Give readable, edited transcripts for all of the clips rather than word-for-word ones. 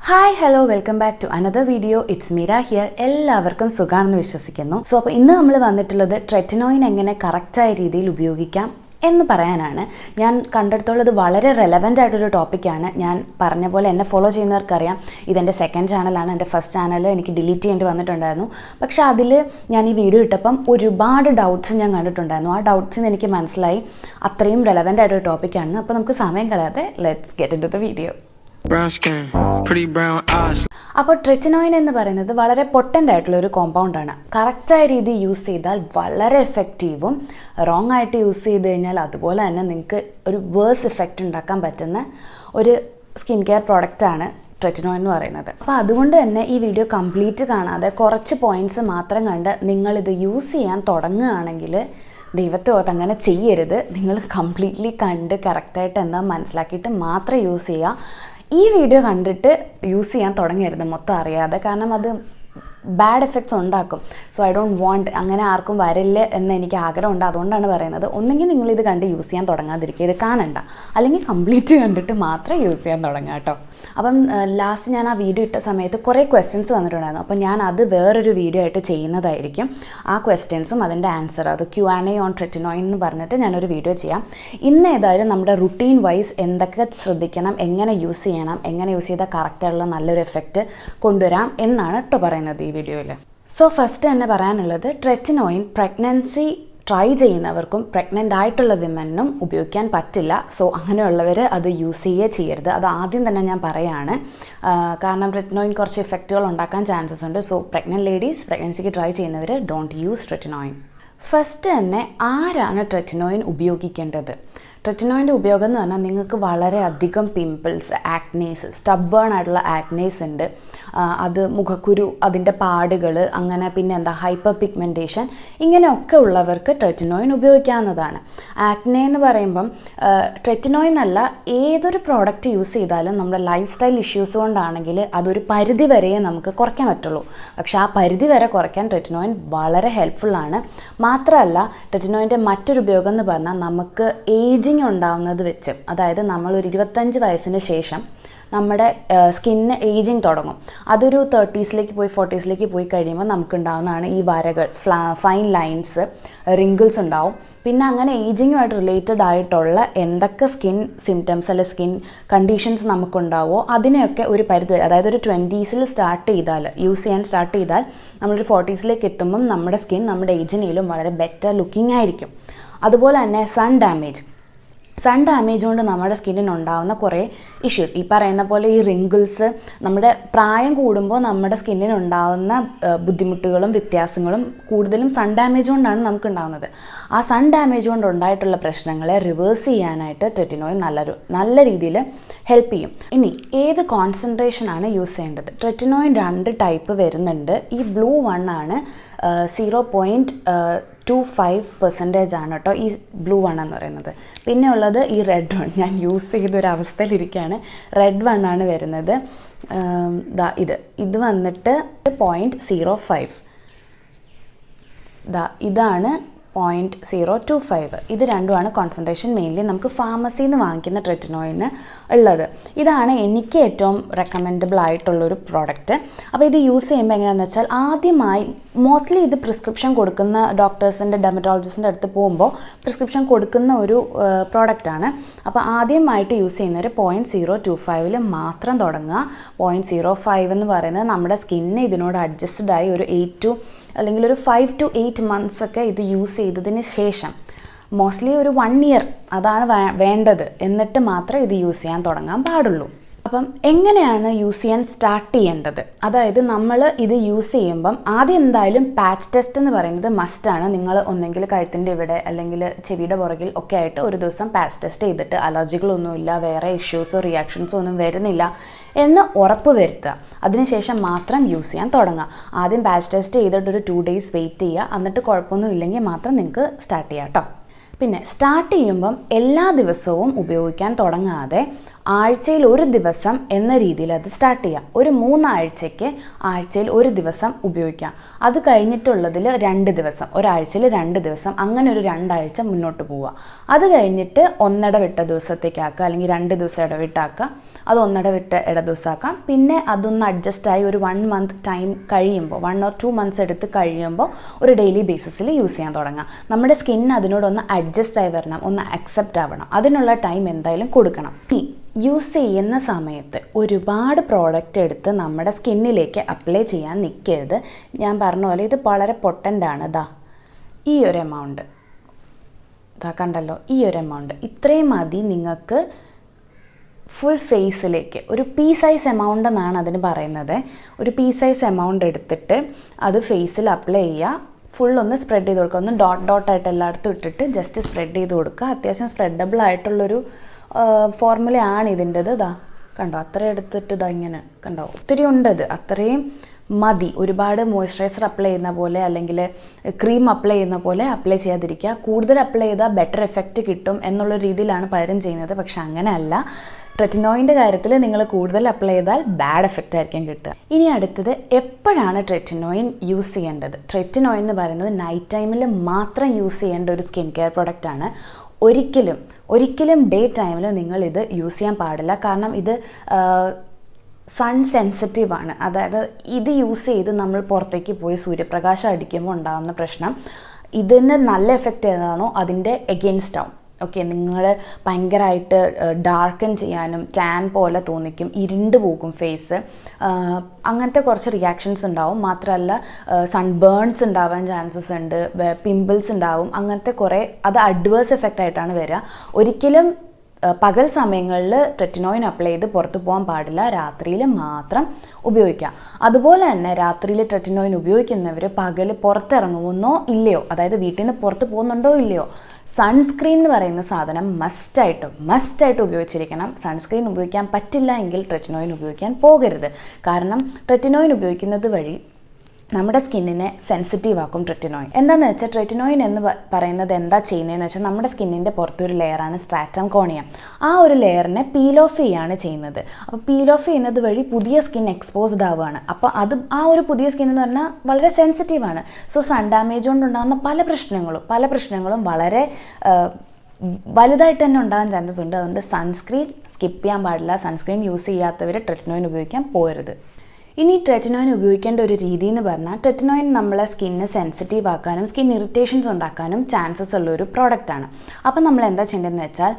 Hi hello welcome back to another video. It's Meera here. എല്ലാവർക്കും സുഖമാണെന്ന് വിശ്വസിക്കുന്നു. സോ അപ്പോൾ ഇന്ന് നമ്മൾ വന്നിട്ടുള്ളത് ട്രെറ്റിനോയിൻ എങ്ങനെ കറക്റ്റായ രീതിയിൽ ഉപയോഗിക്കാം എന്ന് പറയാനാണ്. ഞാൻ കണ്ടെടുത്തോളം ഇത് വളരെ റെലവൻ്റ് ആയിട്ടൊരു ടോപ്പിക്കാണ്. ഞാൻ പറഞ്ഞ പോലെ എന്നെ ഫോളോ ചെയ്യുന്നവർക്കറിയാം, ഇതെൻ്റെ സെക്കൻഡ് ചാനലാണ്. എൻ്റെ ഫസ്റ്റ് ചാനൽ എനിക്ക് ഡിലീറ്റ് ചെയ്യേണ്ടി വന്നിട്ടുണ്ടായിരുന്നു. പക്ഷേ അതിൽ ഞാൻ ഈ വീഡിയോ ഇട്ടപ്പം ഒരുപാട് ഡൗട്ട്സ് ഞാൻ കണ്ടിട്ടുണ്ടായിരുന്നു. ആ ഡൗട്ട്സിന് എനിക്ക് മനസ്സിലായി അത്രയും റെലവൻ്റ് ആയിട്ടൊരു ടോപ്പിക്കാണ്. അപ്പോൾ നമുക്ക് സമയം കളയാതെ let's get into the video. അപ്പോൾ ട്രെറ്റിനോയിൻ എന്ന് പറയുന്നത് വളരെ പൊട്ടൻ്റ് ആയിട്ടുള്ള ഒരു കോമ്പൗണ്ടാണ്. കറക്റ്റായ രീതി യൂസ് ചെയ്താൽ വളരെ എഫക്റ്റീവും, റോങ് ആയിട്ട് യൂസ് ചെയ്ത് കഴിഞ്ഞാൽ അതുപോലെ തന്നെ നിങ്ങൾക്ക് ഒരു വേഴ്സ് ഇഫക്റ്റ് ഉണ്ടാക്കാൻ പറ്റുന്ന ഒരു സ്കിൻ കെയർ പ്രോഡക്റ്റാണ് ട്രെറ്റിനോയിൻ എന്ന് പറയുന്നത്. അപ്പോൾ അതുകൊണ്ട് തന്നെ ഈ വീഡിയോ കംപ്ലീറ്റ് കാണാതെ കുറച്ച് പോയിൻറ്റ്സ് മാത്രം കണ്ട് നിങ്ങളിത് യൂസ് ചെയ്യാൻ തുടങ്ങുകയാണെങ്കിൽ ദൈവത്തെ ഓർത്ത് അങ്ങനെ ചെയ്യരുത്. നിങ്ങൾ കംപ്ലീറ്റ്ലി കണ്ട് കറക്റ്റായിട്ട് എന്താ മനസ്സിലാക്കിയിട്ട് മാത്രം യൂസ് ചെയ്യുക. ഈ വീഡിയോ കണ്ടിട്ട് യൂസ് ചെയ്യാൻ തുടങ്ങരുത് മൊത്തം അറിയാതെ, കാരണം അത് ബാഡ് എഫക്ട്സ് ഉണ്ടാക്കും. സോ ഐ ഡോണ്ട് വാണ്ട് അങ്ങനെ ആർക്കും വരില്ല എന്ന് എനിക്ക് ആഗ്രഹമുണ്ട്. അതുകൊണ്ടാണ് പറയുന്നത്, ഒന്നെങ്കിൽ നിങ്ങളിത് കണ്ട് യൂസ് ചെയ്യാൻ തുടങ്ങാതിരിക്കുക, ഇത് കാണണ്ട, അല്ലെങ്കിൽ കംപ്ലീറ്റ് കണ്ടിട്ട് മാത്രം യൂസ് ചെയ്യാൻ തുടങ്ങുക കേട്ടോ. അപ്പം ലാസ്റ്റ് ഞാൻ ആ വീഡിയോ ഇട്ട സമയത്ത് കുറേ ക്വസ്റ്റ്യൻസ് വന്നിട്ടുണ്ടായിരുന്നു. അപ്പം ഞാൻ അത് വേറൊരു വീഡിയോ ആയിട്ട് ചെയ്യുന്നതായിരിക്കും. ആ ക്വസ്റ്റ്യൻസും അതിൻ്റെ ആൻസർ, അത് Q&A ഓൺ ട്രെറ്റിനോയിൻ എന്ന് പറഞ്ഞിട്ട് ഞാനൊരു വീഡിയോ ചെയ്യാം. ഇന്ന് ഏതായാലും നമ്മുടെ റുട്ടീൻ വൈസ് എന്തൊക്കെ ശ്രദ്ധിക്കണം, എങ്ങനെ യൂസ് ചെയ്യണം, എങ്ങനെ യൂസ് ചെയ്താൽ കറക്റ്റായിട്ടുള്ള നല്ലൊരു എഫക്റ്റ് കൊണ്ടുവരാം എന്നാണ് കേട്ടോ പറയുന്നത് ഈ വീഡിയോയിൽ. സോ ഫസ്റ്റ് തന്നെ പറയാനുള്ളത്, ട്രെറ്റിനോയിൻ പ്രഗ്നൻസി ട്രൈ ചെയ്യുന്നവർക്കും പ്രഗ്നൻ്റ് ആയിട്ടുള്ള വിമനും ഉപയോഗിക്കാൻ പറ്റില്ല. സോ അങ്ങനെയുള്ളവർ അത് യൂസ് ചെയ്യരുത്. അത് ആദ്യം തന്നെ ഞാൻ പറയുകയാണ്. കാരണം ട്രെറ്റിനോയിൻ കുറച്ച് ഇഫക്റ്റുകൾ ഉണ്ടാക്കാൻ ചാൻസസ് ഉണ്ട്. സോ പ്രഗ്നൻ്റ് ലേഡീസ്, പ്രഗ്നൻസിക്ക് ട്രൈ ചെയ്യുന്നവർ ഡോണ്ട് യൂസ് ട്രെറ്റിനോയിൻ. ഫസ്റ്റ് തന്നെ ആരാണ് ട്രെറ്റിനോയിൻ ഉപയോഗിക്കേണ്ടത്? ട്രെറ്റിനോയിൻ്റെ ഉപയോഗം എന്ന് പറഞ്ഞാൽ നിങ്ങൾക്ക് വളരെയധികം പിമ്പിൾസ്, ആക്നേസ്, സ്റ്റബ്ബേൺ ആയിട്ടുള്ള ആക്നേസ് ഉണ്ട്, അത് മുഖക്കുരു, അതിൻ്റെ പാടുകൾ, അങ്ങനെ പിന്നെ എന്താ ഹൈപ്പർ പിഗ്മെൻറ്റേഷൻ, ഇങ്ങനെയൊക്കെ ഉള്ളവർക്ക് ട്രെറ്റിനോയിൻ ഉപയോഗിക്കാവുന്നതാണ്. ആക്നെ എന്ന് പറയുമ്പം ട്രെറ്റിനോയിൻ അല്ല, ഏതൊരു പ്രോഡക്റ്റ് യൂസ് ചെയ്താലും നമ്മുടെ ലൈഫ് സ്റ്റൈൽ ഇഷ്യൂസ് കൊണ്ടാണെങ്കിൽ അതൊരു പരിധി വരെയേ നമുക്ക് കുറയ്ക്കാൻ പറ്റുള്ളൂ. പക്ഷേ ആ പരിധി വരെ കുറയ്ക്കാൻ ട്രെറ്റിനോയിൻ വളരെ ഹെൽപ്ഫുള്ളാണ്. മാത്രമല്ല ട്രെറ്റിനോയിൻ്റെ മറ്റൊരു ഉപയോഗം എന്ന് പറഞ്ഞാൽ നമുക്ക് ഏജിങ് ഉണ്ടാവുന്നത് വെച്ച്, അതായത് നമ്മളൊരു 25 വയസ്സിന് ശേഷം നമ്മുടെ സ്കിന്ന് ഏജിങ് തുടങ്ങും. അതൊരു 30s പോയി 40s പോയി കഴിയുമ്പോൾ നമുക്കുണ്ടാവുന്നതാണ് ഈ വരകൾ, ഫൈൻ ലൈൻസ്, റിങ്കിൾസ് ഉണ്ടാവും. പിന്നെ അങ്ങനെ ഏജിങ്ങുമായിട്ട് റിലേറ്റഡ് ആയിട്ടുള്ള എന്തൊക്കെ സ്കിൻ സിംറ്റംസ് അല്ലെ സ്കിൻ കണ്ടീഷൻസ് നമുക്കുണ്ടാവോ അതിനെയൊക്കെ ഒരു പരിധി വരെ, അതായത് ഒരു 20s സ്റ്റാർട്ട് ചെയ്താൽ, യൂസ് ചെയ്യാൻ സ്റ്റാർട്ട് ചെയ്താൽ നമ്മളൊരു 40s എത്തുമ്പം നമ്മുടെ സ്കിൻ നമ്മുടെ ഏജിനേലും വളരെ ബെറ്റർ ലുക്കിംഗ് ആയിരിക്കും. അതുപോലെ തന്നെ സൺ ഡാമേജ് കൊണ്ട് നമ്മുടെ സ്കിന്നിനുണ്ടാകുന്ന കുറേ ഇഷ്യൂസ്, ഈ പറയുന്ന പോലെ ഈ റിങ്കിൾസ്, നമ്മുടെ പ്രായം കൂടുമ്പോൾ നമ്മുടെ സ്കിന്നിനുണ്ടാകുന്ന ബുദ്ധിമുട്ടുകളും വ്യത്യാസങ്ങളും കൂടുതലും സൺ ഡാമേജ് കൊണ്ടാണ് നമുക്കുണ്ടാകുന്നത്. ആ സൺ ഡാമേജ് കൊണ്ട് ഉണ്ടായിട്ടുള്ള പ്രശ്നങ്ങളെ റിവേഴ്സ് ചെയ്യാനായിട്ട് ട്രെറ്റിനോയിൻ നല്ല രീതിയിൽ ഹെൽപ്പ് ചെയ്യും. ഇനി ഏത് കോൺസെൻട്രേഷനാണ് യൂസ് ചെയ്യേണ്ടത്? ട്രെറ്റിനോയിൻ 2 ടൈപ്പ് വരുന്നുണ്ട്. ഈ ബ്ലൂ 1 ആണ് 0.25% ആണ് കേട്ടോ ഈ ബ്ലൂ 1 എന്ന് പറയുന്നത്. പിന്നെ ഉള്ളത് ഈ റെഡ് 1, ഞാൻ യൂസ് ചെയ്തൊരവസ്ഥയിലിരിക്കുകയാണ്. റെഡ് 1 ആണ് വരുന്നത്. ഇത് വന്നിട്ട് 0.05, ഇതാണ് 0.025. ഇത് രണ്ടുമാണ് കോൺസെൻട്രേഷൻ മെയിൻലി നമുക്ക് ഫാർമസിയിൽ നിന്ന് വാങ്ങിക്കുന്ന ട്രെറ്റിനോയിന് ഉള്ളത്. ഇതാണ് എനിക്ക് ഏറ്റവും റെക്കമെൻഡബിൾ ആയിട്ടുള്ളൊരു പ്രോഡക്റ്റ്. അപ്പോൾ ഇത് യൂസ് ചെയ്യുമ്പോൾ എങ്ങനെയാണെന്ന് വെച്ചാൽ, ആദ്യമായി മോസ്റ്റ്ലി ഇത് പ്രിസ്ക്രിപ്ഷൻ കൊടുക്കുന്ന ഡോക്ടേഴ്സിൻ്റെ, ഡെർമറ്റോളജിസ്റ്റിൻ്റെ അടുത്ത് പോകുമ്പോൾ പ്രിസ്ക്രിപ്ഷൻ കൊടുക്കുന്ന ഒരു പ്രോഡക്റ്റാണ്. അപ്പോൾ ആദ്യമായിട്ട് യൂസ് ചെയ്യുന്നവർ 0.025 മാത്രം തുടങ്ങുക. 0.05 എന്ന് പറയുന്നത് നമ്മുടെ സ്കിന്ന് ഇതിനോട് അഡ്ജസ്റ്റഡ് ആയി ഒരു 5 to 8 months ഒക്കെ ഇത് യൂസ് ചെയ്തതിന് ശേഷം, മോസ്റ്റ്ലി ഒരു 1 year അതാണ് വേണ്ടത്, എന്നിട്ട് മാത്രമേ ഇത് യൂസ് ചെയ്യാൻ തുടങ്ങാൻ പാടുള്ളൂ. അപ്പം എങ്ങനെയാണ് യൂസ് ചെയ്യാൻ സ്റ്റാർട്ട് ചെയ്യേണ്ടത്? അതായത് നമ്മൾ ഇത് യൂസ് ചെയ്യുമ്പം ആദ്യം എന്തായാലും പാച്ച് ടെസ്റ്റ് എന്ന് പറയുന്നത് മസ്റ്റാണ്. നിങ്ങൾ ഒന്നെങ്കിൽ കഴുത്തിൻ്റെ ഇവിടെ അല്ലെങ്കിൽ ചെവിയുടെ പുറകിൽ ഒക്കെ ആയിട്ട് ഒരു ദിവസം പാച്ച് ടെസ്റ്റ് ചെയ്തിട്ട് അലർജികളൊന്നുമില്ല, വേറെ ഇഷ്യൂസോ റിയാക്ഷൻസോ ഒന്നും വരുന്നില്ല എന്ന് ഉറപ്പ് വരുത്തുക. അതിനുശേഷം മാത്രം യൂസ് ചെയ്യാൻ തുടങ്ങുക. ആദ്യം പാച്ച് ടെസ്റ്റ് ചെയ്തിട്ട് ഒരു 2 days വെയിറ്റ് ചെയ്യുക. എന്നിട്ട് കുഴപ്പമൊന്നും ഇല്ലെങ്കിൽ മാത്രം നിങ്ങൾക്ക് സ്റ്റാർട്ട് ചെയ്യാം കേട്ടോ. പിന്നെ സ്റ്റാർട്ട് ചെയ്യുമ്പം എല്ലാ ദിവസവും ഉപയോഗിക്കാൻ തുടങ്ങാതെ ആഴ്ചയിൽ ഒരു ദിവസം എന്ന രീതിയിൽ അത് സ്റ്റാർട്ട് ചെയ്യാം. ഒരു 3 ആഴ്ചയ്ക്ക് ആഴ്ചയിൽ ഒരു ദിവസം ഉപയോഗിക്കാം. അത് കഴിഞ്ഞിട്ടുള്ളതിൽ 2 ദിവസം, ഒരാഴ്ചയിൽ 2 ദിവസം, അങ്ങനെ ഒരു 2 ആഴ്ച മുന്നോട്ട് പോവുക. അത് കഴിഞ്ഞിട്ട് ഒന്നിടവിട്ട ദിവസത്തേക്കാക്കുക, അല്ലെങ്കിൽ 2 ദിവസം ഇടവിട്ടാക്കുക. അത് ഒന്നിടവിട്ട ദിവസമാക്കാം. പിന്നെ അതൊന്ന് അഡ്ജസ്റ്റായി ഒരു 1 മന്ത് ടൈം കഴിയുമ്പോൾ, 1 or 2 മന്ത്സ് എടുത്ത് കഴിയുമ്പോൾ ഒരു ഡെയിലി ബേസിസിൽ യൂസ് ചെയ്യാൻ തുടങ്ങാം. നമ്മുടെ സ്കിൻ അതിനോടൊന്ന് അഡ്ജസ്റ്റ് ആയി വരണം, ഒന്ന് അക്സെപ്റ്റ് ആവണം. അതിനുള്ള ടൈം എന്തായാലും കൊടുക്കണം. യൂസ് ചെയ്യുന്ന സമയത്ത് ഒരുപാട് പ്രോഡക്റ്റ് എടുത്ത് നമ്മുടെ സ്കിന്നിലേക്ക് അപ്ലൈ ചെയ്യാൻ നിൽക്കരുത്. ഞാൻ പറഞ്ഞ പോലെ ഇത് വളരെ പൊട്ടൻ്റാണ്. ഈ ഒരു എമൗണ്ട് കണ്ടല്ലോ, ഈ ഒരു എമൗണ്ട് ഇത്രയും മതി നിങ്ങൾക്ക് ഫുൾ ഫേസിലേക്ക്. ഒരു പീ സൈസ് എമൗണ്ട് എന്നാണ് അതിന് പറയുന്നത്. ഒരു പീ സൈസ് എമൗണ്ട് എടുത്തിട്ട് അത് ഫേസിൽ അപ്ലൈ ചെയ്യുക. ഫുൾ ഒന്ന് സ്പ്രെഡ് ചെയ്ത് കൊടുക്കുക. ഒന്ന് ഡോട്ടായിട്ട് എല്ലായിടത്തും ഇട്ടിട്ട് ജസ്റ്റ് സ്പ്രെഡ് ചെയ്ത് കൊടുക്കുക. അത്യാവശ്യം സ്പ്രെഡബിൾ ആയിട്ടുള്ളൊരു ഫോർമുലയാണ് ഇതിൻ്റെത്. കണ്ടോ, അത്ര എടുത്തിട്ട് ഇങ്ങനെ കണ്ടോ, ഒത്തിരി ഉണ്ടത്. അത്രയും മതി. ഒരുപാട് മോയ്സ്ചറൈസർ അപ്ലൈ ചെയ്യുന്ന പോലെ അല്ലെങ്കിൽ ക്രീം അപ്ലൈ ചെയ്യുന്ന പോലെ അപ്ലൈ ചെയ്യാതിരിക്കുക. കൂടുതൽ അപ്ലൈ ചെയ്താൽ ബെറ്റർ എഫക്റ്റ് കിട്ടും എന്നുള്ള രീതിയിലാണ് പലരും ചെയ്യുന്നത്. പക്ഷെ അങ്ങനെയല്ല. ട്രെറ്റിനോയിൻ്റെ കാര്യത്തിൽ നിങ്ങൾ കൂടുതൽ അപ്ലൈ ചെയ്താൽ ബാഡ് എഫക്റ്റ് ആയിരിക്കും കിട്ടുക. ഇനി അടുത്തത്, എപ്പോഴാണ് ട്രെറ്റിനോയിൻ യൂസ് ചെയ്യേണ്ടത്? ട്രെറ്റിനോയിൻ എന്ന് പറയുന്നത് നൈറ്റ് ടൈമിൽ മാത്രം യൂസ് ചെയ്യേണ്ട ഒരു സ്കിൻ കെയർ പ്രൊഡക്റ്റാണ്. ഒരിക്കലും ഡേ ടൈമിൽ നിങ്ങളിത് യൂസ് ചെയ്യാൻ പാടില്ല. കാരണം ഇത് സൺ സെൻസിറ്റീവ് ആണ്. അതായത് ഇത് യൂസ് ചെയ്ത് നമ്മൾ പുറത്തേക്ക് പോയി സൂര്യപ്രകാശം അടിക്കുമ്പോൾ ഉണ്ടാകുന്ന പ്രശ്നം, ഇതിന് നല്ല എഫക്റ്റ് ഏതാണോ അതിൻ്റെ എഗെയിൻസ്റ്റ് ആവും. ഓക്കെ, നിങ്ങൾ ഭയങ്കരമായിട്ട് ഡാർക്കൻ ചെയ്യാനും ടാൻ പോലെ തോന്നിക്കും, ഇരുണ്ട് പോകും ഫേസ്, അങ്ങനത്തെ കുറച്ച് റിയാക്ഷൻസ് ഉണ്ടാവും. മാത്രമല്ല സൺബേൺസ് ഉണ്ടാവാൻ ചാൻസസ് ഉണ്ട്, പിമ്പിൾസ് ഉണ്ടാവും, അങ്ങനത്തെ കുറേ അത് അഡ്വേഴ്സ് എഫക്റ്റ് ആയിട്ടാണ് വരിക. ഒരിക്കലും പകൽ സമയങ്ങളിൽ ട്രെറ്റിനോയിൻ അപ്ലൈ ചെയ്ത് പുറത്ത് പോകാൻ പാടില്ല. രാത്രിയിൽ മാത്രം ഉപയോഗിക്കാം. അതുപോലെ തന്നെ രാത്രിയിൽ ട്രെറ്റിനോയിൻ ഉപയോഗിക്കുന്നവർ പകൽ പുറത്തിറങ്ങുമെന്നോ ഇല്ലയോ, അതായത് വീട്ടിൽ നിന്ന് പുറത്ത് പോകുന്നുണ്ടോ ഇല്ലയോ, സൺസ്ക്രീൻ എന്ന് പറയുന്ന സാധനം മസ്റ്റായിട്ട് ഉപയോഗിച്ചിരിക്കണം. സൺസ്ക്രീൻ ഉപയോഗിക്കാൻ പറ്റില്ല എങ്കിൽ ട്രെറ്റിനോയിൻ ഉപയോഗിക്കാൻ പോകരുത്. കാരണം ട്രെറ്റിനോയിൻ ഉപയോഗിക്കുന്നത് വഴി നമ്മുടെ സ്കിന്നിനെ സെൻസിറ്റീവ് ആക്കും ട്രെറ്റിനോയിൻ. എന്താണെന്ന് വെച്ചാൽ ട്രെറ്റിനോയിൻ എന്ന് പറയുന്നത് എന്താ ചെയ്യുന്നതെന്ന് വെച്ചാൽ നമ്മുടെ സ്കിന്നിൻ്റെ പുറത്തൊരു ലെയറാണ് സ്ട്രാറ്റം കോണിയം. ആ ഒരു ലെയറിനെ പീൽ ഓഫ് ചെയ്യുകയാണ് ചെയ്യുന്നത്. അപ്പോൾ പീൽ ഓഫ് ചെയ്യുന്നത് വഴി പുതിയ സ്കിൻ എക്സ്പോസ്ഡ് ആവുകയാണ്. അപ്പോൾ അത് ആ ഒരു പുതിയ സ്കിൻ എന്ന് പറഞ്ഞാൽ വളരെ സെൻസിറ്റീവാണ്. സോ സൺ ഡാമേജ് കൊണ്ടുണ്ടാകുന്ന പല പ്രശ്നങ്ങളും വളരെ വലുതായിട്ട് തന്നെ ഉണ്ടാകാൻ ചാൻസസ് ഉണ്ട്. അതുകൊണ്ട് സൺസ്ക്രീൻ സ്കിപ്പ് ചെയ്യാൻ പാടില്ല. സൺസ്ക്രീൻ യൂസ് ചെയ്യാത്തവർ ട്രെറ്റിനോയിൻ ഉപയോഗിക്കാൻ പോകരുത്. ഇനി ട്രെറ്റിനോയിൻ ഉപയോഗിക്കേണ്ട ഒരു രീതി എന്ന് പറഞ്ഞാൽ, ട്രെറ്റിനോയിൻ നമ്മളെ സ്കിന്ന് സെൻസിറ്റീവ് ആക്കാനും സ്കിൻ ഇറിറ്റേഷൻസ് ഉണ്ടാക്കാനും ചാൻസസ് ഉള്ളൊരു പ്രോഡക്റ്റാണ്. അപ്പം നമ്മൾ എന്താ ചെയ്യേണ്ടതെന്ന് വെച്ചാൽ,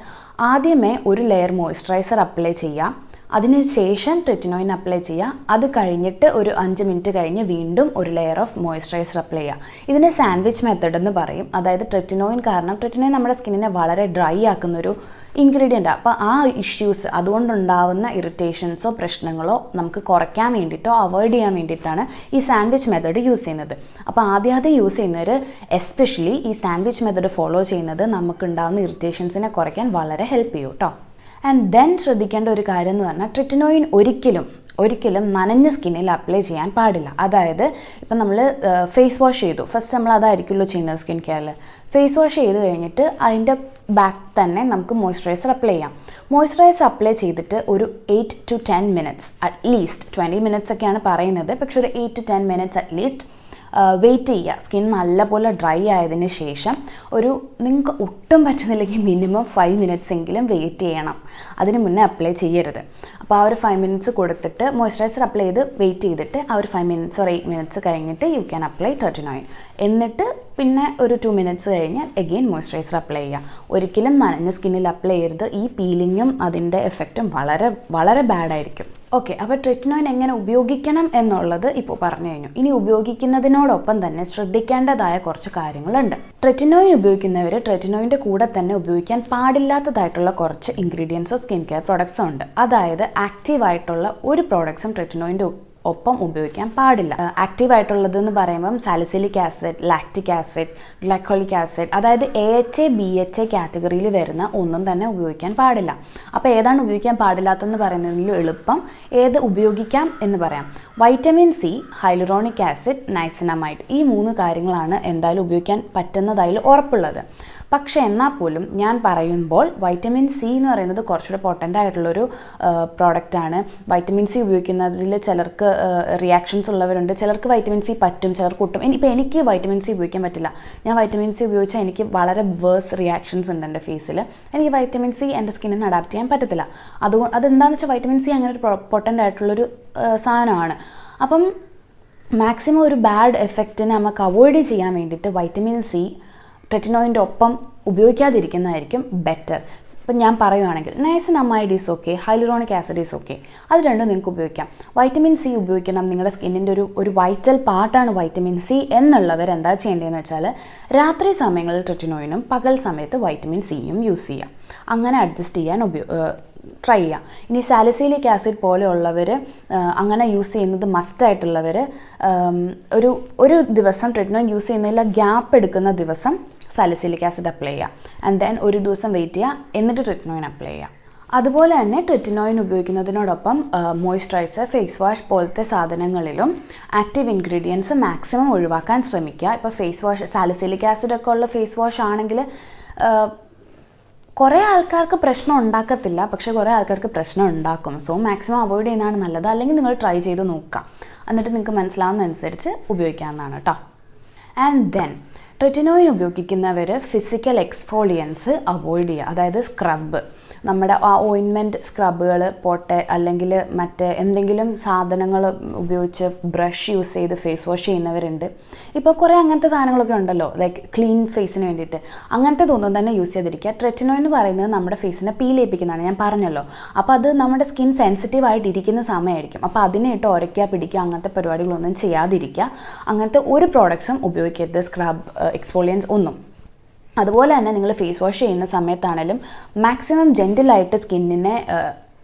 ആദ്യമേ ഒരു ലെയർ മോയ്സ്ചറൈസർ അപ്ലൈ ചെയ്യുക. അതിനുശേഷം ട്രെറ്റിനോയിൻ അപ്ലൈ ചെയ്യുക. അത് കഴിഞ്ഞിട്ട് ഒരു 5 മിനിറ്റ് കഴിഞ്ഞ് വീണ്ടും ഒരു ലെയർ ഓഫ് മോയ്സ്ചറൈസർ അപ്ലൈ ചെയ്യുക. ഇതിനെ സാൻഡ്വിച്ച് മെത്തേഡ് എന്ന് പറയും. അതായത് ട്രെറ്റിനോയിൻ നമ്മുടെ സ്കിന്നിനെ വളരെ ഡ്രൈ ആക്കുന്നൊരു ഇൻഗ്രീഡിയൻ്റ്. അപ്പോൾ ആ ഇഷ്യൂസ്, അതുകൊണ്ടുണ്ടാവുന്ന ഇറിറ്റേഷൻസോ പ്രശ്നങ്ങളോ നമുക്ക് കുറയ്ക്കാൻ വേണ്ടിയിട്ടോ അവോയ്ഡ് ചെയ്യാൻ വേണ്ടിയിട്ടാണ് ഈ സാൻഡ്വിച്ച് മെത്തേഡ് യൂസ് ചെയ്യുന്നത്. അപ്പോൾ ആദ്യം യൂസ് ചെയ്യുന്നവർ എസ്പെഷ്യലി ഈ സാൻഡ്വിച്ച് മെത്തേഡ് ഫോളോ ചെയ്യുന്നത് നമുക്കുണ്ടാകുന്ന ഇറിറ്റേഷൻസിനെ കുറയ്ക്കാൻ വളരെ ഹെൽപ്പ് ചെയ്യും കേട്ടോ. ആൻഡ് ദെൻ ശ്രദ്ധിക്കേണ്ട ഒരു കാര്യം എന്ന് പറഞ്ഞാൽ, ട്രെറ്റിനോയിൻ ഒരിക്കലും നനഞ്ഞ സ്കിന്നിൽ അപ്ലൈ ചെയ്യാൻ പാടില്ല. അതായത് ഇപ്പം നമ്മൾ ഫേസ് വാഷ് ചെയ്തു, ഫസ്റ്റ് നമ്മൾ അതായിരിക്കുമല്ലോ ചെയ്യുന്നത് സ്കിൻ കെയറിൽ. ഫേസ് വാഷ് ചെയ്ത് കഴിഞ്ഞിട്ട് അതിൻ്റെ ബാക്ക് തന്നെ നമുക്ക് മോയ്സ്ചറൈസർ അപ്ലൈ ചെയ്യാം. മോയ്സ്ചറൈസർ അപ്ലൈ ചെയ്തിട്ട് ഒരു 8 to 10 മിനിറ്റ്സ് അറ്റ്ലീസ്റ്റ്, 20 മിനിറ്റ്സ് ഒക്കെയാണ് പറയുന്നത്, പക്ഷെ ഒരു 8 to 10 മിനിറ്റ്സ് അറ്റ്ലീസ്റ്റ് വെയിറ്റ് ചെയ്യുക. സ്കിൻ നല്ലപോലെ ഡ്രൈ ആയതിന് ശേഷം നിങ്ങൾക്ക് ഒട്ടും പറ്റുന്നില്ലെങ്കിൽ മിനിമം 5 മിനിറ്റ്സ് എങ്കിലും വെയിറ്റ് ചെയ്യണം. അതിന് മുന്നേ അപ്ലൈ ചെയ്യരുത്. അപ്പോൾ ആ ഒരു 5 മിനിറ്റ്സ് കൊടുത്തിട്ട് മോയ്സ്ചറൈസർ അപ്ലൈ ചെയ്ത് വെയിറ്റ് ചെയ്തിട്ട് ആ ഒരു 5 മിനിറ്റ്സ് or 8 മിനിറ്റ്സ് കഴിഞ്ഞിട്ട് യു ക്യാൻ അപ്ലൈ ട്രെറ്റിനോയിൻ. എന്നിട്ട് പിന്നെ ഒരു 2 മിനിറ്റ്സ് കഴിഞ്ഞ് എഗെയിൻ മോയ്സ്ചറൈസർ അപ്ലൈ ചെയ്യുക. ഒരിക്കലും നനഞ്ഞ സ്കിന്നിൽ അപ്ലൈ ചെയ്യരുത്. ഈ പീലിങ്ങും അതിൻ്റെ എഫക്റ്റും വളരെ ബാഡായിരിക്കും. ഓക്കെ, അപ്പോൾ ട്രെറ്റിനോയിൻ എങ്ങനെ ഉപയോഗിക്കണം എന്നുള്ളത് ഇപ്പോൾ പറഞ്ഞു കഴിഞ്ഞു. ഇനി ഉപയോഗിക്കുന്നതിനോടൊപ്പം തന്നെ ശ്രദ്ധിക്കേണ്ടതായ കുറച്ച് കാര്യങ്ങളുണ്ട്. ട്രെറ്റിനോയിൻ ഉപയോഗിക്കുന്നവർ ട്രെറ്റിനോയിൻ്റെ കൂടെ തന്നെ ഉപയോഗിക്കാൻ പാടില്ലാത്തതായിട്ടുള്ള കുറച്ച് ഇൻഗ്രീഡിയൻസോ സ്കിൻ കെയർ പ്രോഡക്ട്സോ ഉണ്ട്. അതായത് ആക്റ്റീവായിട്ടുള്ള ഒരു പ്രോഡക്ട്സും ട്രെറ്റിനോയിൻ്റെ ഒപ്പം ഉപയോഗിക്കാൻ പാടില്ല. ആക്റ്റീവായിട്ടുള്ളതെന്ന് പറയുമ്പം salicylic acid, lactic acid, glycolic acid, അതായത് AHA BHA കാറ്റഗറിയിൽ വരുന്ന ഒന്നും തന്നെ ഉപയോഗിക്കാൻ പാടില്ല. അപ്പോൾ ഏതാണ് ഉപയോഗിക്കാൻ പാടില്ലാത്തതെന്ന് പറയുന്നതിൽ എളുപ്പം ഏത് ഉപയോഗിക്കാം എന്ന് പറയാം. വൈറ്റമിൻ C, ഹൈലൂറോണിക് ആസിഡ്, നൈസിനമൈഡ്, ഈ 3 കാര്യങ്ങളാണ് എന്തായാലും ഉപയോഗിക്കാൻ പറ്റുന്നതായി ഉറപ്പുള്ളത്. പക്ഷേ എന്നാൽ പോലും ഞാൻ പറയുമ്പോൾ വൈറ്റമിൻ സി എന്ന് പറയുന്നത് കുറച്ചുകൂടെ പൊട്ടൻ്റ് ആയിട്ടുള്ളൊരു പ്രോഡക്റ്റാണ്. വൈറ്റമിൻ സി ഉപയോഗിക്കുന്നതിൽ ചിലർക്ക് റിയാക്ഷൻസ് ഉള്ളവരുണ്ട്, ചിലർക്ക് വൈറ്റമിൻ സി പറ്റും, ചിലർക്ക് ഒട്ടും. ഇപ്പോൾ എനിക്ക് വൈറ്റമിൻ സി ഉപയോഗിക്കാൻ പറ്റില്ല. ഞാൻ വൈറ്റമിൻ സി ഉപയോഗിച്ചാൽ എനിക്ക് വളരെ വേഴ്സ് റിയാക്ഷൻസ് ഉണ്ട് എൻ്റെ ഫേസിൽ. എനിക്ക് വൈറ്റമിൻ സി എൻ്റെ സ്കിന്നിന് അഡാപ്റ്റ് ചെയ്യാൻ പറ്റത്തില്ല. അതെന്താണെന്ന് വെച്ചാൽ വൈറ്റമിൻ സി അങ്ങനെ ഒരു പൊട്ടൻ്റ് ആയിട്ടുള്ളൊരു സാധനമാണ്. അപ്പം മാക്സിമം ഒരു ബാഡ് എഫക്റ്റിനെ നമുക്ക് അവോയ്ഡ് ചെയ്യാൻ വേണ്ടിയിട്ട് വൈറ്റമിൻ സി ട്രെറ്റിനോയിൻ്റെ ഒപ്പം ഉപയോഗിക്കാതിരിക്കുന്നതായിരിക്കും ബെറ്റർ. ഇപ്പം ഞാൻ പറയുകയാണെങ്കിൽ niacinamide is okay, hyaluronic acid is okay, അത് രണ്ടും നിങ്ങൾക്ക് ഉപയോഗിക്കാം. വൈറ്റമിൻ സി ഉപയോഗിക്കണം, നിങ്ങളുടെ സ്കിന്നിൻ്റെ ഒരു വൈറ്റൽ പാർട്ടാണ് വൈറ്റമിൻ സി എന്നുള്ളവർ എന്താ ചെയ്യേണ്ടതെന്ന് വെച്ചാൽ രാത്രി സമയങ്ങളിൽ ട്രെറ്റിനോയിനും പകൽ സമയത്ത് വൈറ്റമിൻ സിയും യൂസ് ചെയ്യാം. അങ്ങനെ അഡ്ജസ്റ്റ് ചെയ്യാൻ ട്രൈ ചെയ്യാം. ഇനി സാലിസിലിക് ആസിഡ് പോലെയുള്ളവർ അങ്ങനെ യൂസ് ചെയ്യുന്നത് മസ്റ്റായിട്ടുള്ളവർ ഒരു ദിവസം ട്രെറ്റിനോയിൻ യൂസ് ചെയ്യുന്നതിൽ ഗ്യാപ്പ് എടുക്കുന്ന ദിവസം സാലിസിലിക് ആസിഡ് അപ്ലൈ ചെയ്യുക. ആൻഡ് ദെൻ ഒരു ദിവസം വെയിറ്റ് ചെയ്യുക, എന്നിട്ട് ട്രെറ്റിനോയിൻ അപ്ലൈ ചെയ്യുക. അതുപോലെ തന്നെ ട്രെറ്റിനോയിൻ ഉപയോഗിക്കുന്നതിനോടൊപ്പം മോയ്സ്ചറൈസർ, ഫേസ് വാഷ് പോലത്തെ സാധനങ്ങളിലും ആക്റ്റീവ് ഇൻഗ്രീഡിയൻസ് മാക്സിമം ഒഴിവാക്കാൻ ശ്രമിക്കുക. ഇപ്പോൾ ഫേസ് വാഷ് സാലിസിലിക് ആസിഡൊക്കെ ഉള്ള ഫേസ് വാഷ് ആണെങ്കിൽ കുറേ ആൾക്കാർക്ക് പ്രശ്നം ഉണ്ടാക്കത്തില്ല, പക്ഷേ കുറേ ആൾക്കാർക്ക് പ്രശ്നം ഉണ്ടാക്കും. സോ മാക്സിമം അവോയ്ഡ് ചെയ്യുന്നതാണ് നല്ലത്. അല്ലെങ്കിൽ നിങ്ങൾ ട്രൈ ചെയ്ത് നോക്കാം, എന്നിട്ട് നിങ്ങൾക്ക് മനസ്സിലാവുന്നതനുസരിച്ച് ഉപയോഗിക്കാവുന്നതാണ് കേട്ടോ. ആൻഡ് ദെൻ ട്രെറ്റിനോയിൻ ഉപയോഗിക്കുന്നവർ ഫിസിക്കൽ എക്സ്ഫോളിയൻസ് അവോയ്ഡ് ചെയ്യുക. അതായത് സ്ക്രബ്, നമ്മുടെ ആ ഓയിൻമെൻറ്റ് സ്ക്രബുകൾ പോട്ടെ, അല്ലെങ്കിൽ മറ്റേ എന്തെങ്കിലും സാധനങ്ങൾ ഉപയോഗിച്ച് ബ്രഷ് യൂസ് ചെയ്ത് ഫേസ് വാഷ് ചെയ്യുന്നവരുണ്ട്. ഇപ്പോൾ കുറേ അങ്ങനത്തെ സാധനങ്ങളൊക്കെ ഉണ്ടല്ലോ, ലൈക്ക് ക്ലീൻ ഫേസിന് വേണ്ടിയിട്ട്. അങ്ങനത്തെ തോന്നുന്നു തന്നെ യൂസ് ചെയ്തിരിക്കുക. ട്രെറ്റിനോയിൻ എന്ന് പറയുന്നത് നമ്മുടെ ഫേസിനെ പീലേപ്പിക്കുന്നതാണ്, ഞാൻ പറഞ്ഞല്ലോ. അപ്പോൾ അത് നമ്മുടെ സ്കിൻ സെൻസിറ്റീവ് ആയിട്ട് ഇരിക്കുന്ന സമയമായിരിക്കും. അപ്പോൾ അതിനെ ഇട്ട് ഉരയ്ക്കുക, പിടിക്കുക, അങ്ങനത്തെ പരിപാടികളൊന്നും ചെയ്യാതിരിക്കുക. അങ്ങനത്തെ ഒരു പ്രോഡക്ട്സും ഉപയോഗിക്കരുത്, സ്ക്രബ്, എക്സ്ഫോളിയൻസ് ഒന്നും. അതുപോലെ തന്നെ നിങ്ങൾ ഫേസ് വാഷ് ചെയ്യുന്ന സമയത്താണെങ്കിലും മാക്സിമം ജെൻറ്റിലായിട്ട് സ്കിന്നിനെ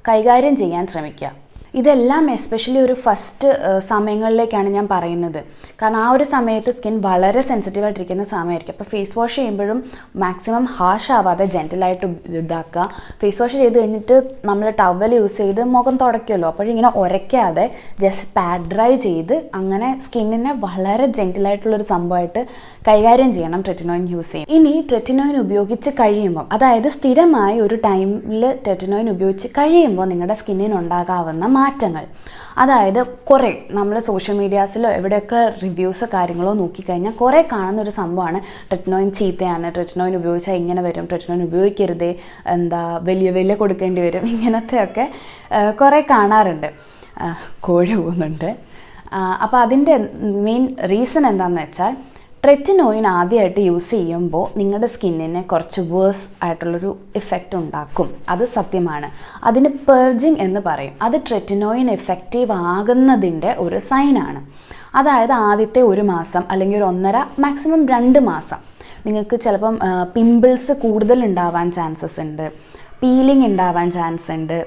കൈകാര്യം ചെയ്യാൻ ശ്രമിക്കുക. ഇതെല്ലാം എസ്പെഷ്യലി ഒരു ഫസ്റ്റ് സമയങ്ങളിലേക്കാണ് ഞാൻ പറയുന്നത്. കാരണം ആ ഒരു സമയത്ത് സ്കിൻ വളരെ സെൻസിറ്റീവായിട്ടിരിക്കുന്ന സമയമായിരിക്കും. അപ്പോൾ ഫേസ് വാഷ് ചെയ്യുമ്പോഴും മാക്സിമം ഹാഷ് ആവാതെ ജെൻറ്റിലായിട്ട് ഇതാക്കുക. ഫേസ് വാഷ് ചെയ്ത് കഴിഞ്ഞിട്ട് നമ്മൾ ടവൽ യൂസ് ചെയ്ത് മുഖം തുടയ്ക്കുമല്ലോ, അപ്പോഴിങ്ങനെ ഉരയ്ക്കാതെ ജസ്റ്റ് പാഡ് ഡ്രൈ ചെയ്ത് അങ്ങനെ സ്കിന്നിനെ വളരെ ജെൻറ്റിലായിട്ടുള്ളൊരു സംഭവമായിട്ട് കൈകാര്യം ചെയ്യണം ട്രെറ്റിനോയിൻ യൂസ് ചെയ്യും. ഇനി ട്രെറ്റിനോയിൻ ഉപയോഗിച്ച് കഴിയുമ്പോൾ, അതായത് സ്ഥിരമായി ഒരു ടൈമിൽ ട്രെറ്റിനോയിൻ ഉപയോഗിച്ച് കഴിയുമ്പോൾ നിങ്ങളുടെ സ്കിന്നിനുണ്ടാകാവുന്ന മാറ്റങ്ങൾ, അതായത് കുറേ നമ്മൾ സോഷ്യൽ മീഡിയാസിലോ എവിടെയൊക്കെ റിവ്യൂസോ കാര്യങ്ങളോ നോക്കിക്കഴിഞ്ഞാൽ കുറേ കാണുന്നൊരു സംഭവമാണ് ട്രെറ്റിനോയിൻ ചീത്തയാണ്, ട്രെറ്റിനോയിൻ ഉപയോഗിച്ചാൽ ഇങ്ങനെ വരും, ട്രെറ്റിനോയിൻ ഉപയോഗിക്കരുതേ, വലിയ കൊടുക്കേണ്ടി വരും, ഇങ്ങനത്തെയൊക്കെ കുറേ കാണാറുണ്ട്. കോഴി പോകുന്നുണ്ട്. അപ്പോൾ അതിൻ്റെ മെയിൻ റീസൺ എന്താണെന്ന് വെച്ചാൽ ട്രെറ്റിനോയിൻ ആദ്യമായിട്ട് യൂസ് ചെയ്യുമ്പോൾ നിങ്ങളുടെ സ്കിന്നിന് കുറച്ച് വേഴ്സ് ആയിട്ടുള്ളൊരു ഇഫക്റ്റ് ഉണ്ടാക്കും, അത് സത്യമാണ്. അതിന് പെർജിങ് എന്ന് പറയും. അത് ട്രെറ്റിനോയിൻ എഫക്റ്റീവ് ആകുന്നതിൻ്റെ ഒരു സൈനാണ്. അതായത് ആദ്യത്തെ ഒരു മാസം അല്ലെങ്കിൽ ഒരു 1.5 മാക്സിമം 2 മാസം നിങ്ങൾക്ക് ചിലപ്പം പിമ്പിൾസ് കൂടുതൽ ഉണ്ടാവാൻ ചാൻസസ് ഉണ്ട്, പീലിംഗ് ഉണ്ടാവാൻ ചാൻസ് ഉണ്ട്,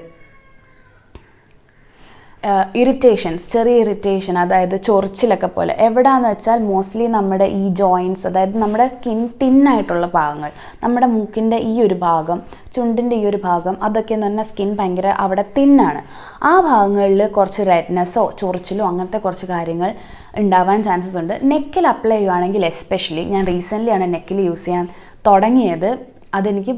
ഇറിറ്റേഷൻസ്, ചെറിയ ഇറിറ്റേഷൻ, അതായത് ചൊറിച്ചിലൊക്കെ പോലെ. എവിടെയാണെന്ന് വെച്ചാൽ മോസ്റ്റ്ലി നമ്മുടെ ഈ ജോയിൻറ്റ്സ്, അതായത് നമ്മുടെ സ്കിൻ തിന്നായിട്ടുള്ള ഭാഗങ്ങൾ, നമ്മുടെ മൂക്കിൻ്റെ ഈ ഒരു ഭാഗം, ചുണ്ടിൻ്റെ ഈ ഒരു ഭാഗം, അതൊക്കെ എന്ന് പറഞ്ഞാൽ സ്കിൻ ഭയങ്കര അവിടെ തിന്നാണ്. ആ ഭാഗങ്ങളിൽ കുറച്ച് റെഡ്നെസ്സോ ചൊറിച്ചിലോ അങ്ങനത്തെ കുറച്ച് കാര്യങ്ങൾ ഉണ്ടാവാൻ ചാൻസസ് ഉണ്ട്. നെക്കിൽ അപ്ലൈ ചെയ്യുകയാണെങ്കിൽ എസ്പെഷ്യലി, ഞാൻ റീസെൻ്റ്ലിയാണ് നെക്കിൽ യൂസ് ചെയ്യാൻ തുടങ്ങിയത്. അതെനിക്ക്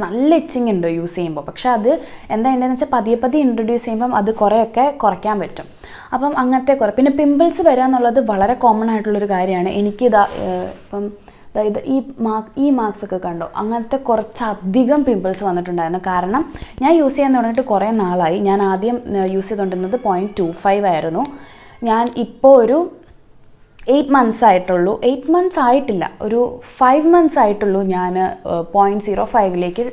നല്ല ഇച്ചിങ് ഉണ്ട് യൂസ് ചെയ്യുമ്പോൾ. പക്ഷെ അത് എന്താണെന്ന് വെച്ചാൽ പതിയെ ഇൻട്രൊഡ്യൂസ് ചെയ്യുമ്പം അത് കുറേയൊക്കെ കുറയ്ക്കാൻ പറ്റും. അപ്പം അങ്ങനത്തെ പിന്നെ പിമ്പിൾസ് വരിക എന്നുള്ളത് വളരെ കോമൺ ആയിട്ടുള്ളൊരു കാര്യമാണ്. ഇപ്പം അതായത് ഈ മാർക്സ് ഒക്കെ കണ്ടോ, അങ്ങനത്തെ കുറച്ചധികം പിമ്പിൾസ് വന്നിട്ടുണ്ടായിരുന്നു. കാരണം ഞാൻ യൂസ് ചെയ്യാൻ തുടങ്ങിയിട്ട് കുറേ നാളായി. ഞാൻ ആദ്യം യൂസ് ചെയ്തുകൊണ്ടിരുന്നത് 0.25 ആയിരുന്നു. ഞാൻ ഇപ്പോൾ ഒരു 8 months ആയിട്ടുള്ളൂ, 8 months ആയിട്ടില്ല, ഒരു 5 months ആയിട്ടുള്ളൂ ഞാൻ 0.05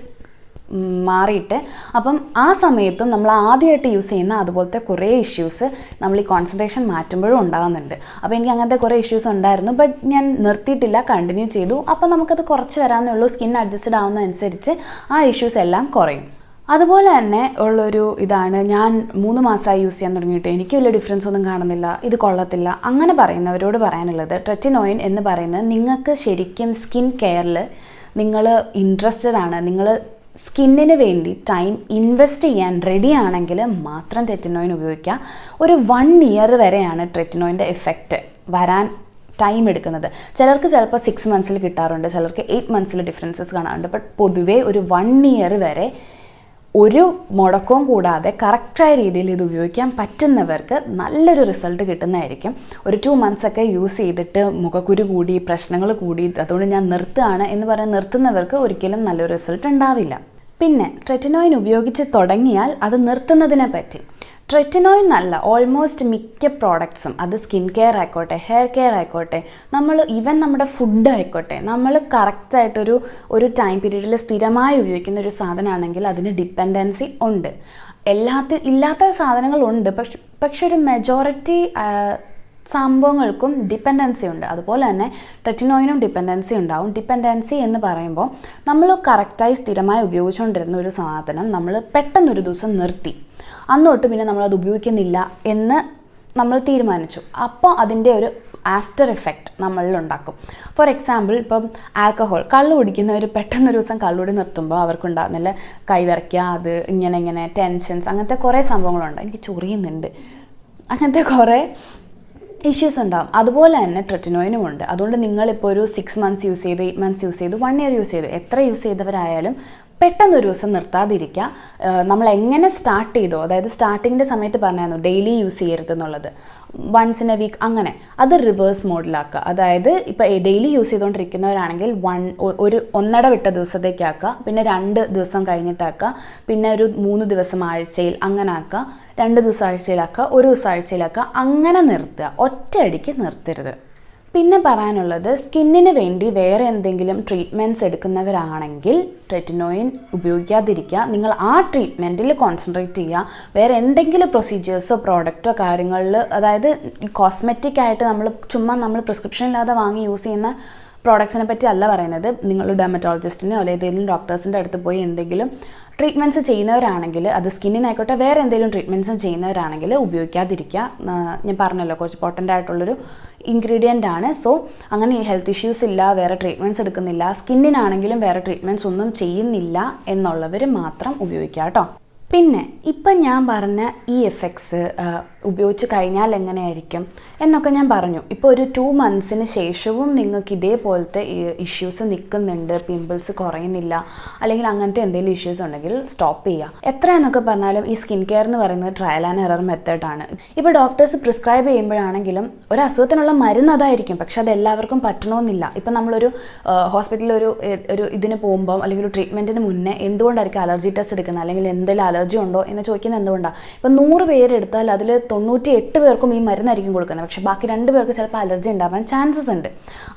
മാറിയിട്ട്. അപ്പം ആ സമയത്തും നമ്മൾ ആദ്യമായിട്ട് യൂസ് ചെയ്യുന്ന അതുപോലത്തെ കുറേ ഇഷ്യൂസ് നമ്മൾ ഈ കോൺസെൻട്രേഷൻ മാറ്റുമ്പോഴും ഉണ്ടാകുന്നുണ്ട്. അപ്പോൾ എനിക്ക് അങ്ങനത്തെ കുറേ ഇഷ്യൂസ് ഉണ്ടായിരുന്നു. ബട്ട് ഞാൻ നിർത്തിയിട്ടില്ല, കണ്ടിന്യൂ ചെയ്തു. അപ്പോൾ നമുക്കത് കുറച്ച് വരാമെന്നേ ഉള്ളൂ. സ്കിൻ അഡ്ജസ്റ്റഡ് ആവുന്നതനുസരിച്ച് ആ ഇഷ്യൂസ് എല്ലാം കുറയും. അതുപോലെ തന്നെ ഉള്ളൊരു ഇതാണ്, ഞാൻ 3 മാസമായി യൂസ് ചെയ്യാൻ തുടങ്ങിയിട്ട് എനിക്ക് വലിയ ഡിഫറൻസ് ഒന്നും കാണുന്നില്ല, ഇത് കൊള്ളത്തില്ല, അങ്ങനെ പറയുന്നവരോട് പറയാനുള്ളത്, ട്രെറ്റിനോയിൻ എന്ന് പറയുന്നത് നിങ്ങൾക്ക് ശരിക്കും സ്കിൻ കെയറിൽ നിങ്ങൾ ഇൻട്രസ്റ്റഡ് ആണ്, നിങ്ങൾ സ്കിന്നിന് വേണ്ടി ടൈം ഇൻവെസ്റ്റ് ചെയ്യാൻ റെഡി ആണെങ്കിൽ മാത്രം ട്രെറ്റിനോയിൻ ഉപയോഗിക്കുക. ഒരു 1 year വരെയാണ് ട്രെറ്റിനോയിൻ്റെ എഫക്റ്റ് വരാൻ ടൈം എടുക്കുന്നത്. ചിലർക്ക് ചിലപ്പോൾ 6 മന്ത്സിൽ കിട്ടാറുണ്ട്, ചിലർക്ക് 8 മന്ത്സിൽ ഡിഫറൻസസ് കാണാറുണ്ട്. ബട്ട് പൊതുവേ ഒരു 1 ഇയർ വരെ ഒരു മുടക്കവും കൂടാതെ കറക്റ്റായ രീതിയിൽ ഇത് ഉപയോഗിക്കാൻ പറ്റുന്നവർക്ക് നല്ലൊരു റിസൾട്ട് കിട്ടുന്നതായിരിക്കും. ഒരു 2 മന്ത്സൊക്കെ യൂസ് ചെയ്തിട്ട് മുഖക്കുരു കൂടി, പ്രശ്നങ്ങൾ കൂടി, അതുകൊണ്ട് ഞാൻ നിർത്തുകയാണ് എന്ന് പറഞ്ഞ് നിർത്തുന്നവർക്ക് ഒരിക്കലും നല്ലൊരു റിസൾട്ട് ഉണ്ടാവില്ല. പിന്നെ ട്രെറ്റിനോയിൻ ഉപയോഗിച്ച് തുടങ്ങിയാൽ അത് നിർത്തുന്നതിനെ പറ്റി. ട്രെറ്റിനോയിൻ നല്ല ഓൾമോസ്റ്റ് മിക്ക പ്രോഡക്ട്സും, അത് സ്കിൻ കെയർ ആയിക്കോട്ടെ, ഹെയർ കെയർ ആയിക്കോട്ടെ, ഈവൻ നമ്മുടെ ഫുഡ് ആയിക്കോട്ടെ, നമ്മൾ കറക്റ്റായിട്ടൊരു ടൈം പീരീഡിൽ സ്ഥിരമായി ഉപയോഗിക്കുന്ന ഒരു സാധനമാണെങ്കിൽ അതിന് ഡിപ്പെൻഡൻസി ഉണ്ട്. ഇല്ലാത്ത സാധനങ്ങളുണ്ട്, പക്ഷെ ഒരു മെജോറിറ്റി സംഭവങ്ങൾക്കും ഡിപ്പെൻഡൻസി ഉണ്ട്. അതുപോലെ തന്നെ ട്രെറ്റിനോയിനും ഡിപ്പെൻഡൻസി ഉണ്ടാവും. ഡിപ്പെൻഡൻസി എന്ന് പറയുമ്പോൾ നമ്മൾ കറക്റ്റായി സ്ഥിരമായി ഉപയോഗിച്ചുകൊണ്ടിരുന്ന ഒരു സാധനം നമ്മൾ പെട്ടെന്നൊരു ദിവസം നിർത്തി, അന്ന് തൊട്ട് പിന്നെ നമ്മളത് ഉപയോഗിക്കുന്നില്ല എന്ന് നമ്മൾ തീരുമാനിച്ചു. അപ്പോൾ അതിൻ്റെ ഒരു ആഫ്റ്റർ എഫക്റ്റ് നമ്മളിലുണ്ടാക്കും. ഫോർ എക്സാമ്പിൾ, ഇപ്പം ആൽക്കഹോൾ, കള്ളു കുടിക്കുന്നവർ പെട്ടെന്നൊരു ദിവസം കള്ളുകൂടി നിർത്തുമ്പോൾ അവർക്കുണ്ടാകുന്നില്ല കൈവിറയ്ക്കുക, അത് ഇങ്ങനെ ടെൻഷൻസ്, അങ്ങനത്തെ കുറേ സംഭവങ്ങളുണ്ട്. എനിക്ക് ചൊറിയുന്നുണ്ട്, അങ്ങനത്തെ കുറേ ഇഷ്യൂസ് ഉണ്ടാകും. അതുപോലെ തന്നെ ട്രെറ്റിനോയിനും ഉണ്ട്. അതുകൊണ്ട് നിങ്ങളിപ്പോൾ ഒരു 6 മന്ത്സ് യൂസ് ചെയ്ത്, 8 മന്ത്സ് യൂസ് ചെയ്ത്, 1 ഇയർ യൂസ് ചെയ്ത്, എത്ര യൂസ് ചെയ്തവരായാലും പെട്ടെന്നൊരു ദിവസം നിർത്താതിരിക്കുക. നമ്മൾ എങ്ങനെ സ്റ്റാർട്ട് ചെയ്തോ, അതായത് സ്റ്റാർട്ടിങ്ങിൻ്റെ സമയത്ത് പറഞ്ഞായിരുന്നു ഡെയിലി യൂസ് ചെയ്യരുതെന്നുള്ളത്, വൺസ് ഇൻ എ വീക്ക്, അങ്ങനെ അത് റിവേഴ്സ് മോഡിലാക്കുക. അതായത് ഇപ്പോൾ ഡെയിലി യൂസ് ചെയ്തുകൊണ്ടിരിക്കുന്നവരാണെങ്കിൽ ഒരു 1.5 വിട്ട ദിവസത്തേക്കാക്കുക, പിന്നെ 2 ദിവസം കഴിഞ്ഞിട്ടാക്കുക, പിന്നെ ഒരു 3 ദിവസം ആഴ്ചയിൽ അങ്ങനെ ആക്കുക, 2 ദിവസം ആഴ്ചയിലാക്കുക, 1 ദിവസം ആഴ്ചയിലാക്കുക, അങ്ങനെ നിർത്തുക, ഒറ്റയടിക്ക് നിർത്തരുത്. പിന്നെ പറയാനുള്ളത്, സ്കിന്നിന് വേണ്ടി വേറെ എന്തെങ്കിലും ട്രീറ്റ്മെൻറ്റ്സ് എടുക്കുന്നവരാണെങ്കിൽ ട്രെറ്റിനോയിൻ ഉപയോഗിക്കാതിരിക്കുക. നിങ്ങൾ ആ ട്രീറ്റ്മെൻറ്റിൽ കോൺസെൻട്രേറ്റ് ചെയ്യുക. വേറെ എന്തെങ്കിലും പ്രൊസീജിയേഴ്സോ പ്രോഡക്റ്റോ കാര്യങ്ങളിൽ, അതായത് കോസ്മെറ്റിക് ആയിട്ട് നമ്മൾ പ്രിസ്ക്രിപ്ഷൻ ഇല്ലാതെ വാങ്ങി യൂസ് ചെയ്യുന്ന പ്രോഡക്ട്സിനെ പറ്റി അല്ല പറയുന്നത്. നിങ്ങൾ ഡെർമറ്റോളജിസ്റ്റിനോ അല്ലെങ്കിൽ ഏതെങ്കിലും ഡോക്ടേഴ്സിൻ്റെ അടുത്ത് പോയി എന്തെങ്കിലും ട്രീറ്റ്മെൻറ്റ്സ് ചെയ്യുന്നവരാണെങ്കിൽ, അത് സ്കിന്നിനായിക്കോട്ടെ വേറെ എന്തെങ്കിലും ട്രീറ്റ്മെൻറ്റ്സും ചെയ്യുന്നവരാണെങ്കിൽ ഉപയോഗിക്കാതിരിക്കുക. ഞാൻ പറഞ്ഞല്ലോ, കുറച്ച് പോട്ടൻ്റ് ആയിട്ടുള്ളൊരു ഇൻഗ്രീഡിയൻ്റ് ആണ്. സോ അങ്ങനെ ഹെൽത്ത് ഇഷ്യൂസ് ഇല്ല, വേറെ ട്രീറ്റ്മെൻറ്റ്സ് എടുക്കുന്നില്ല, സ്കിന്നിനാണെങ്കിലും വേറെ ട്രീറ്റ്മെൻറ്റ്സ് ഒന്നും ചെയ്യുന്നില്ല എന്നുള്ളവർ മാത്രം ഉപയോഗിക്കുക കേട്ടോ. പിന്നെ ഇപ്പം ഞാൻ പറഞ്ഞ ഈ എഫക്ട്സ് ഉപയോഗിച്ച് കഴിഞ്ഞാൽ എങ്ങനെയായിരിക്കും എന്നൊക്കെ ഞാൻ പറഞ്ഞു. ഇപ്പോൾ ഒരു 2 മന്ത്സിന് ശേഷവും നിങ്ങൾക്ക് ഇതേപോലത്തെ ഇഷ്യൂസ് നിൽക്കുന്നുണ്ട്, പിമ്പിൾസ് കുറയുന്നില്ല, അല്ലെങ്കിൽ അങ്ങനത്തെ എന്തെങ്കിലും ഇഷ്യൂസ് ഉണ്ടെങ്കിൽ സ്റ്റോപ്പ് ചെയ്യുക. എത്രയെന്നൊക്കെ പറഞ്ഞാലും ഈ സ്കിൻ കെയർ എന്ന് പറയുന്നത് ട്രയൽ ആൻഡ് എറർ മെത്തേഡാണ്. ഇപ്പോൾ ഡോക്ടേഴ്സ് പ്രിസ്ക്രൈബ് ചെയ്യുമ്പോഴാണെങ്കിലും ഒരു അസുഖത്തിനുള്ള മരുന്ന് അതായിരിക്കും, പക്ഷെ അത് എല്ലാവർക്കും പറ്റണമെന്നില്ല. ഇപ്പം നമ്മളൊരു ഹോസ്പിറ്റലിൽ ഒരു ഇതിന് പോകുമ്പോൾ അല്ലെങ്കിൽ ഒരു ട്രീറ്റ്മെൻറ്റിന് മുന്നേ എന്തുകൊണ്ടായിരിക്കും അലർജി ടെസ്റ്റ് എടുക്കുന്നത്, അല്ലെങ്കിൽ എന്തെങ്കിലും അലർജി ഉണ്ടോ എന്ന് ചോദിക്കുന്നത് എന്തുകൊണ്ടാണ്? ഇപ്പം 100 പേരെടുത്താൽ അതിൽ 98 പേർക്കും ഈ മരുന്നായിരിക്കും കൊടുക്കുന്നത്, പക്ഷേ ബാക്കി 2 പേർക്ക് ചിലപ്പോൾ അലർജി ഉണ്ടാവാൻ ചാൻസസ് ഉണ്ട്.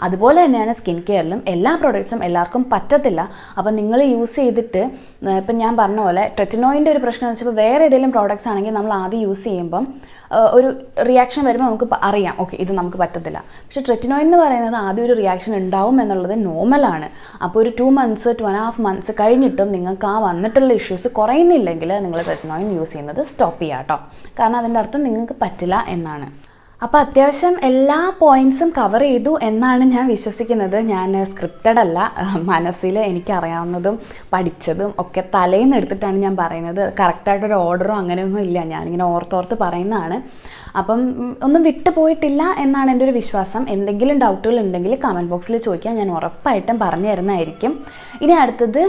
അതുപോലെ തന്നെയാണ് സ്കിൻ കെയറിലും. എല്ലാ പ്രോഡക്ട്സും എല്ലാവർക്കും പറ്റത്തില്ല. അപ്പം നിങ്ങൾ യൂസ് ചെയ്തിട്ട്, ഇപ്പം ഞാൻ പറഞ്ഞ പോലെ ട്രെറ്റിനോയിൻ്റെ ഒരു പ്രശ്നം എന്ന് വെച്ചപ്പോൾ വേറെ ഏതെങ്കിലും പ്രോഡക്ട്സ് ആണെങ്കിൽ നമ്മൾ ആദ്യം യൂസ് ചെയ്യുമ്പം ഒരു റിയാക്ഷൻ വരുമ്പോൾ നമുക്ക് അറിയാം, ഓക്കെ ഇത് നമുക്ക് പറ്റത്തില്ല. പക്ഷേ ട്രെറ്റിനോയിൻ എന്ന് പറയുന്നത് ആദ്യം ഒരു റിയാക്ഷൻ ഉണ്ടാവും എന്നുള്ളത് നോർമലാണ്. അപ്പോൾ ഒരു 2 മന്ത്സ് 2.5 മന്ത്സ് കഴിഞ്ഞിട്ടും നിങ്ങൾക്ക് ആ വന്നിട്ടുള്ള ഇഷ്യൂസ് കുറയുന്നില്ലെങ്കിൽ നിങ്ങൾ ട്രെറ്റിനോയിൻ യൂസ് ചെയ്യുന്നത് സ്റ്റോപ്പ് ചെയ്യുക കേട്ടോ. കാരണം അതിൻ്റെ അർത്ഥം നിങ്ങൾക്ക് പറ്റില്ല എന്നാണ്. അപ്പോൾ അത്യാവശ്യം എല്ലാ പോയിൻറ്റ്സും കവർ ചെയ്തു എന്നാണ് ഞാൻ വിശ്വസിക്കുന്നത്. ഞാൻ സ്ക്രിപ്റ്റഡ് അല്ല, മനസ്സിൽ എനിക്കറിയാവുന്നതും പഠിച്ചതും ഒക്കെ തലേന്ന് എടുത്തിട്ടാണ് ഞാൻ പറയുന്നത്. കറക്റ്റായിട്ടൊരു ഓർഡറോ അങ്ങനെയൊന്നും ഇല്ല, ഞാനിങ്ങനെ ഓർത്തോർത്ത് പറയുന്നതാണ്. അപ്പം ഒന്നും വിട്ടു പോയിട്ടില്ല എന്നാണ് എൻ്റെ ഒരു വിശ്വാസം. എന്തെങ്കിലും ഡൗട്ടുകൾ ഉണ്ടെങ്കിൽ കമൻറ്റ് ബോക്സിൽ ചോദിക്കാൻ, ഞാൻ ഉറപ്പായിട്ടും പറഞ്ഞു തരുന്നതായിരിക്കും. ഇനി അടുത്തത്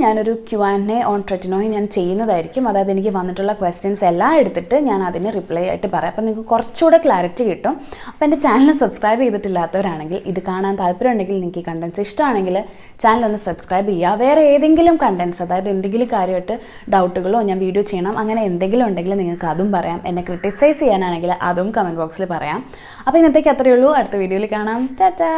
ഞാനൊരു Q&A ഓൺ ട്രെറ്റിനോയിൻ ഞാൻ ചെയ്യുന്നതായിരിക്കും. അതായത് എനിക്ക് വന്നിട്ടുള്ള ക്വസ്റ്റ്യൻസ് എല്ലാം എടുത്തിട്ട് ഞാൻ അതിന് റിപ്ലൈ ആയിട്ട് പറയാം. അപ്പോൾ നിങ്ങൾക്ക് കുറച്ചുകൂടെ ക്ലാരിറ്റി കിട്ടും. അപ്പോൾ എൻ്റെ ചാനൽ സബ്സ്ക്രൈബ് ചെയ്തിട്ടില്ലാത്തവരാണെങ്കിൽ, ഇത് കാണാൻ താല്പര്യമുണ്ടെങ്കിൽ, നിങ്ങൾക്ക് ഈ കണ്ടൻസ് ഇഷ്ടമാണെങ്കിൽ ചാനലൊന്ന് സബ്സ്ക്രൈബ് ചെയ്യുക. വേറെ ഏതെങ്കിലും കണ്ടൻസ്, അതായത് എന്തെങ്കിലും കാര്യമായിട്ട് ഡൗട്ടുകളോ ഞാൻ വീഡിയോ ചെയ്യണം അങ്ങനെ എന്തെങ്കിലും ഉണ്ടെങ്കിൽ നിങ്ങൾക്ക് അതും പറയാം. എന്നെ ക്രിട്ടിസൈസ് ചെയ്യാനാണെങ്കിൽ അതും കമൻറ്റ് ബോക്സിൽ പറയാം. അപ്പോൾ ഇന്നത്തേക്ക് അത്രയേ ഉള്ളൂ. അടുത്ത വീഡിയോയിൽ കാണാം. ടാറ്റാ.